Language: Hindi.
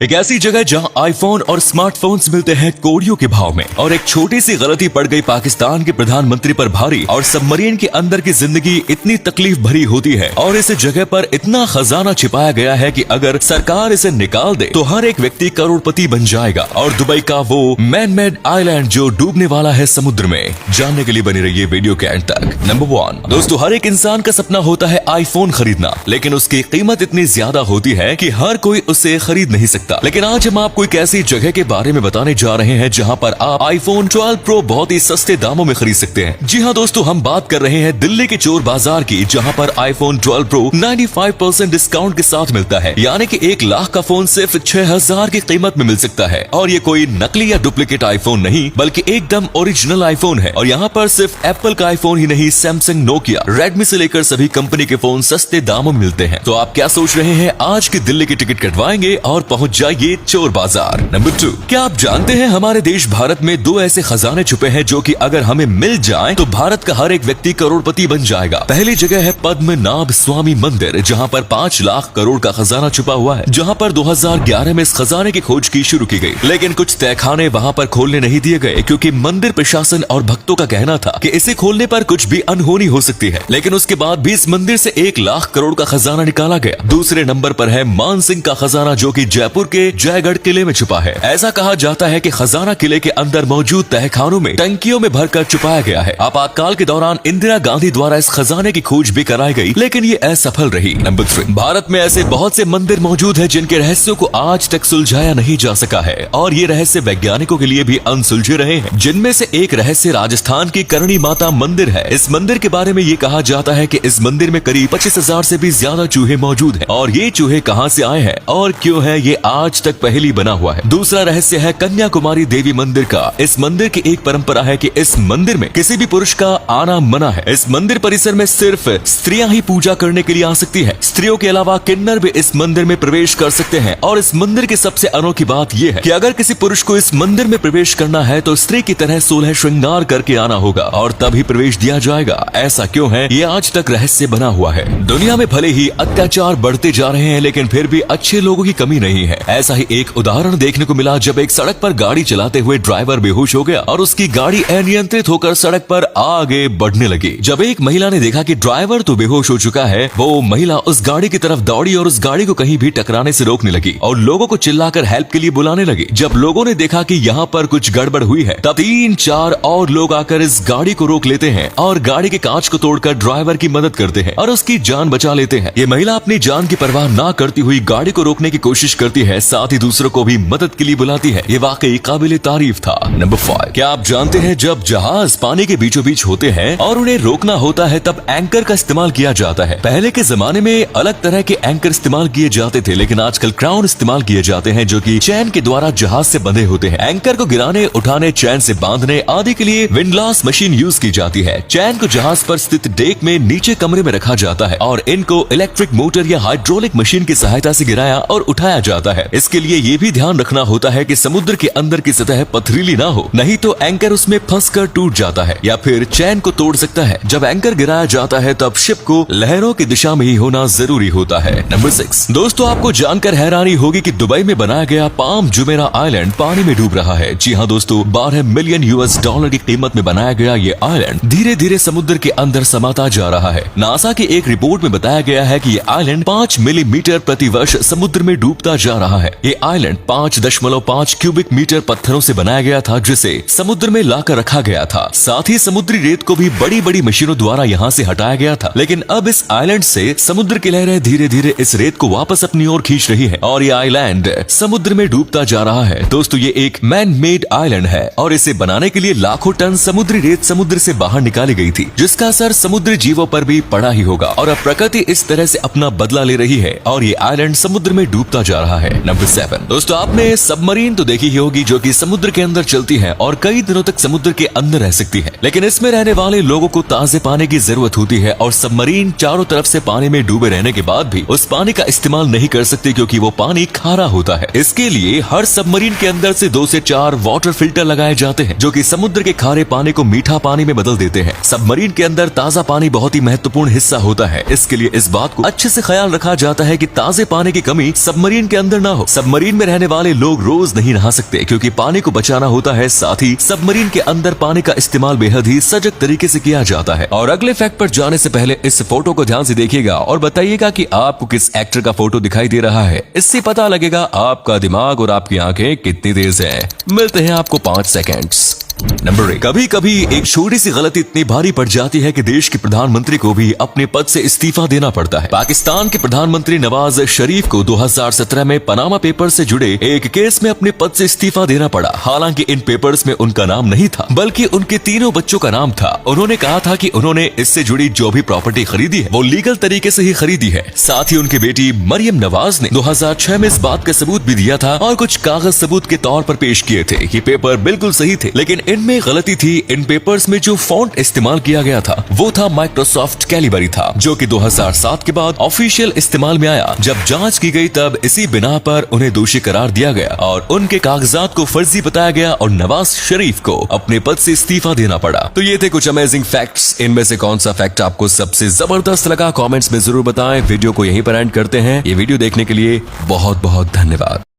एक ऐसी जगह जहां आईफोन और स्मार्टफोन्स मिलते हैं कोड़ियों के भाव में, और एक छोटी सी गलती पड़ गई पाकिस्तान के प्रधानमंत्री पर भारी, और सबमरीन के अंदर की जिंदगी इतनी तकलीफ भरी होती है और इस जगह पर इतना खजाना छिपाया गया है कि अगर सरकार इसे निकाल दे तो हर एक व्यक्ति करोड़पति बन जाएगा। और दुबई का वो मैन मेड आइलैंड जो डूबने वाला है समुद्र में, जानने के लिए बनी रहिए वीडियो के एंड तक। नंबर 1 दोस्तों, हर एक इंसान का सपना होता है आईफोन खरीदना, लेकिन उसकी कीमत इतनी ज्यादा होती है कि हर कोई उसे खरीद नहीं सकता। लेकिन आज हम आपको एक ऐसी जगह के बारे में बताने जा रहे हैं जहां पर आप आईफोन 12 प्रो बहुत ही सस्ते दामों में खरीद सकते हैं। जी हां दोस्तों, हम बात कर रहे हैं दिल्ली के चोर बाजार की, जहां पर आईफोन 12 प्रो 95% डिस्काउंट के साथ मिलता है, यानी कि 1 लाख का फोन सिर्फ 6000 की कीमत में मिल सकता है। और ये कोई नकली या डुप्लीकेट आईफोन नहीं, बल्कि एकदम ओरिजिनल आईफोन है। और यहाँ पर सिर्फ एप्पल का आईफोन ही नहीं, सैमसंग, नोकिया, रेडमी से लेकर सभी कंपनी के फोन सस्ते दामों में मिलते हैं। तो आप क्या सोच रहे हैं, आज की दिल्ली की टिकट कटवाएंगे और पहुंच जाइए चोर बाजार। नंबर 2, क्या आप जानते हैं हमारे देश भारत में 2 ऐसे खजाने छुपे हैं जो कि अगर हमें मिल जाएं तो भारत का हर एक व्यक्ति करोड़पति बन जाएगा। पहली जगह है पद्मनाभ स्वामी मंदिर, जहां पर 5 लाख करोड़ का खजाना छुपा हुआ है, जहां पर 2011 में इस खजाने की खोज की शुरू की गई। लेकिन कुछ तहखाने वहां पर खोलने नहीं दिए गए, क्योंकि मंदिर प्रशासन और भक्तों का कहना था कि इसे खोलने पर कुछ भी अनहोनी हो सकती है। लेकिन उसके बाद भी इस मंदिर से 1 लाख करोड़ का खजाना निकाला गया। दूसरे नंबर पर है मानसिंह का खजाना, जो कि जयपुर के जयगढ़ किले में छुपा है। ऐसा कहा जाता है कि खजाना किले के अंदर मौजूद तहखानों में टंकियों में भरकर छुपाया गया है। आपातकाल के दौरान इंदिरा गांधी द्वारा इस खजाने की खोज भी कराई गई, लेकिन ये असफल रही। नंबर 3, भारत में ऐसे बहुत से मंदिर मौजूद हैं जिनके रहस्यों को आज तक सुलझाया नहीं जा सका है, और ये रहस्य वैज्ञानिकों के लिए भी अनसुलझे रहे हैं। जिनमें से एक रहस्य राजस्थान की करणी माता मंदिर है। इस मंदिर के बारे में ये कहा जाता है कि इस मंदिर में करीब 25,000 से भी ज्यादा चूहे मौजूद हैं, और ये चूहे कहां से आए हैं और क्यों है, ये आज तक पहेली बना हुआ है। दूसरा रहस्य है कन्याकुमारी देवी मंदिर का। इस मंदिर की एक परंपरा है कि इस मंदिर में किसी भी पुरुष का आना मना है। इस मंदिर परिसर में सिर्फ स्त्रियां ही पूजा करने के लिए आ सकती हैं। स्त्रियों के अलावा किन्नर भी इस मंदिर में प्रवेश कर सकते हैं। और इस मंदिर की सबसे अनोखी बात यह है कि अगर किसी पुरुष को इस मंदिर में प्रवेश करना है तो स्त्री की तरह 16 श्रृंगार करके आना होगा और तभी प्रवेश दिया जाएगा। ऐसा क्यों है, ये आज तक रहस्य बना हुआ है। दुनिया में भले ही अत्याचार बढ़ते जा रहे हैं, लेकिन फिर भी अच्छे लोगों की कमी नहीं है। ऐसा ही एक उदाहरण देखने को मिला जब एक सड़क पर गाड़ी चलाते हुए ड्राइवर बेहोश हो गया और उसकी गाड़ी अनियंत्रित होकर सड़क पर आगे बढ़ने लगी। जब एक महिला ने देखा कि ड्राइवर तो बेहोश हो चुका है, वो महिला उस गाड़ी की तरफ दौड़ी और उस गाड़ी को कहीं भी टकराने से रोकने लगी और लोगों को चिल्लाकर हेल्प के लिए बुलाने लगी। जब लोगों ने देखा कि यहाँ पर कुछ गड़बड़ हुई है, तब 3-4 और लोग आकर इस गाड़ी को रोक लेते हैं और गाड़ी के कांच को तोड़कर ड्राइवर की मदद करते हैं और उसकी जान बचा लेते हैं। ये महिला अपनी जान की परवाह ना करती हुई गाड़ी को रोकने की कोशिश करती है, साथ ही दूसरों को भी मदद के लिए बुलाती है। ये वाकई काबिले तारीफ था। नंबर 5, क्या आप जानते हैं जब जहाज पानी के बीचों बीच होते हैं और उन्हें रोकना होता है तब एंकर का इस्तेमाल किया जाता है। पहले के जमाने में अलग तरह के एंकर इस्तेमाल किए जाते थे, लेकिन आजकल क्राउन इस्तेमाल किए जाते हैं जो कि चैन के द्वारा जहाज से बंधे होते हैं। एंकर को गिराने, उठाने, चैन से बांधने आदि के लिए विंडलास मशीन यूज की जाती है। चैन को जहाज पर स्थित डेक में नीचे कमरे में रखा जाता है और इनको इलेक्ट्रिक मोटर या हाइड्रोलिक मशीन की सहायता से गिराया और उठाया जाता है। इसके लिए ये भी ध्यान रखना होता है कि समुद्र के अंदर की सतह पथरीली ना हो, नहीं तो एंकर उसमें फंसकर टूट जाता है या फिर चैन को तोड़ सकता है। जब एंकर गिराया जाता है तब शिप को लहरों की दिशा में ही होना जरूरी होता है। नंबर 6, दोस्तों आपको जानकर हैरानी होगी कि दुबई में बनाया गया पाम जुमेरा आइलैंड पानी में डूब रहा है। जी हाँ दोस्तों, $12 मिलियन की कीमत में बनाया गया ये आइलैंड धीरे धीरे समुद्र के अंदर समाता जा रहा है। नासा की एक रिपोर्ट में बताया गया है कि ये आइलैंड 5 मिलीमीटर प्रति वर्ष समुद्र में डूबता जा रहा है। ये आइलैंड 5.5 क्यूबिक मीटर पत्थरों से बनाया गया था, जिसे समुद्र में लाकर रखा गया था। साथ ही समुद्री रेत को भी बड़ी बड़ी मशीनों द्वारा यहाँ से हटाया गया था। लेकिन अब इस आइलैंड से समुद्र की लहरें धीरे धीरे इस रेत को वापस अपनी ओर खींच रही है और ये आइलैंड समुद्र में डूबता जा रहा है। दोस्तों ये एक मैन मेड आइलैंड है और इसे बनाने के लिए लाखों टन समुद्री रेत समुद्र से बाहर निकाली गई थी, जिसका असर समुद्री जीवों पर भी पड़ा ही होगा। और अब प्रकृति इस तरह से अपना बदला ले रही है और ये आइलैंड समुद्र में डूबता जा रहा है। नंबर 7, दोस्तों आपने सबमरीन तो देखी ही होगी जो कि समुद्र के अंदर चलती है और कई दिनों तक समुद्र के अंदर रह सकती है। लेकिन इसमें रहने वाले लोगों को ताजे पानी की जरूरत होती है और सबमरीन चारों तरफ से पानी में डूबे रहने के बाद भी उस पानी का इस्तेमाल नहीं कर सकती, क्योंकि वो पानी खारा होता है। इसके लिए हर सबमरीन के अंदर से 2 से 4 वाटर फिल्टर लगाए जाते हैं, जो कि समुद्र के खारे पानी को मीठा पानी में बदल देते हैं। सबमरीन के अंदर ताजा पानी बहुत ही महत्वपूर्ण हिस्सा होता है। इसके लिए इस बात को अच्छे से ख्याल रखा जाता है कि ताजे पानी की कमी सबमरीन के अंदर ना हो। सबमरीन में रहने वाले लोग रोज नहीं नहा सकते क्योंकि पानी को बचाना होता है। साथ ही सबमरीन के अंदर पानी का इस्तेमाल बेहद ही सजग तरीके से किया जाता है। और अगले फैक्ट पर जाने से पहले इस फोटो को ध्यान से देखिएगा और बताइएगा कि आपको किस एक्टर का फोटो दिखाई दे रहा है। इससे पता लगेगा आपका दिमाग और आपकी आंखें कितनी तेज है। मिलते हैं आपको 5 सेकेंड्स। नंबर 1, कभी कभी एक छोटी सी गलती इतनी भारी पड़ जाती है कि देश के प्रधानमंत्री को भी अपने पद से इस्तीफा देना पड़ता है। पाकिस्तान के प्रधानमंत्री नवाज शरीफ को 2017 में पनामा पेपर से जुड़े एक केस में अपने पद से इस्तीफा देना पड़ा। हालांकि इन पेपर्स में उनका नाम नहीं था बल्कि उनके तीनों बच्चों का नाम था। उन्होंने कहा था कि उन्होंने इससे जुड़ी जो भी प्रॉपर्टी खरीदी है वो लीगल तरीके से ही खरीदी है। साथ ही उनकी बेटी मरियम नवाज ने 2006 में इस बात का सबूत भी दिया था और कुछ कागज सबूत के तौर पर पेश किए थे कि पेपर बिल्कुल सही थे। लेकिन इनमें गलती थी। इन पेपर्स में जो फॉन्ट इस्तेमाल किया गया था वो था माइक्रोसॉफ्ट कैलिबरी था, जो कि 2007 के बाद ऑफिशियल इस्तेमाल में आया। जब जांच की गई तब इसी बिना पर उन्हें दोषी करार दिया गया और उनके कागजात को फर्जी बताया गया और नवाज शरीफ को अपने पद से इस्तीफा देना पड़ा। तो ये थे कुछ अमेजिंग फैक्ट्स। इनमें से कौन सा फैक्ट आपको सबसे जबरदस्त लगा कमेंट्स में जरूर बताएं। वीडियो को यहीं पर एंड करते हैं। ये वीडियो देखने के लिए बहुत बहुत धन्यवाद।